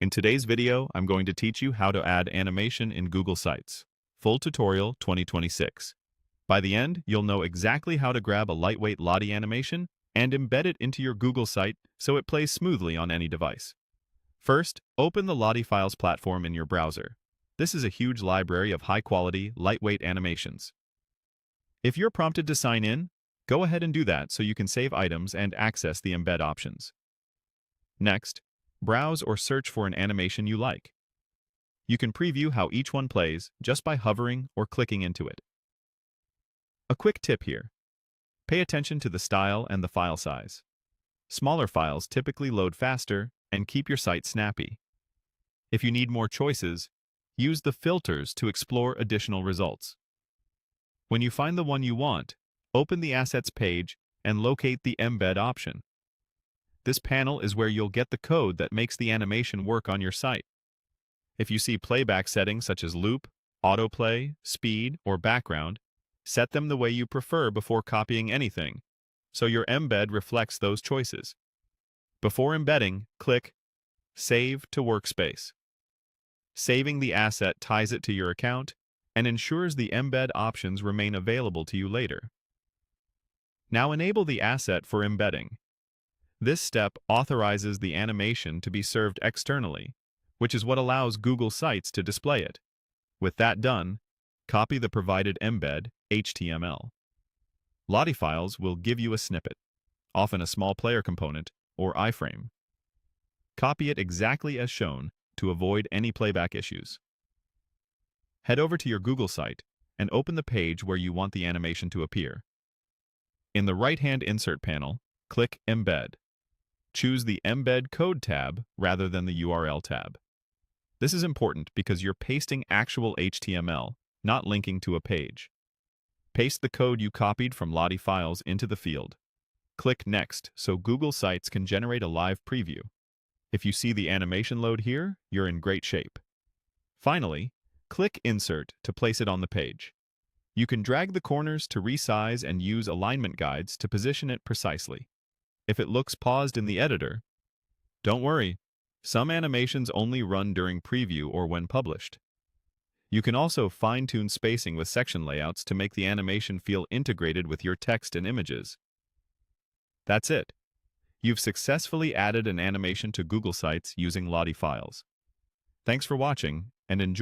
In today's video, I'm going to teach you how to add animation in Google Sites. Full Tutorial 2026. By the end, you'll know exactly how to grab a lightweight Lottie animation and embed it into your Google site so it plays smoothly on any device. First, open the Lottie Files platform in your browser. This is a huge library of high-quality, lightweight animations. If you're prompted to sign in, go ahead and do that so you can save items and access the embed options. Next, browse or search for an animation you like. You can preview how each one plays just by hovering or clicking into it. A quick tip here. Pay attention to the style and the file size. Smaller files typically load faster and keep your site snappy. If you need more choices, use the filters to explore additional results. When you find the one you want, open the Assets page and locate the Embed option. This panel is where you'll get the code that makes the animation work on your site. If you see playback settings such as loop, autoplay, speed, or background, set them the way you prefer before copying anything, so your embed reflects those choices. Before embedding, click Save to Workspace. Saving the asset ties it to your account and ensures the embed options remain available to you later. Now enable the asset for embedding. This step authorizes the animation to be served externally, which is what allows Google Sites to display it. With that done, copy the provided embed, HTML. Lottie Files will give you a snippet, often a small player component or iframe. Copy it exactly as shown to avoid any playback issues. Head over to your Google site and open the page where you want the animation to appear. In the right-hand Insert panel, click Embed. Choose the Embed Code tab rather than the URL tab. This is important because you're pasting actual HTML, not linking to a page. Paste the code you copied from Lottie Files into the field. Click Next so Google Sites can generate a live preview. If you see the animation load here, you're in great shape. Finally, click Insert to place it on the page. You can drag the corners to resize and use alignment guides to position it precisely. If it looks paused in the editor, don't worry. Some animations only run during preview or when published. You can also fine-tune spacing with section layouts to make the animation feel integrated with your text and images. That's it. You've successfully added an animation to Google Sites using Lottie Files. Thanks for watching, and enjoy.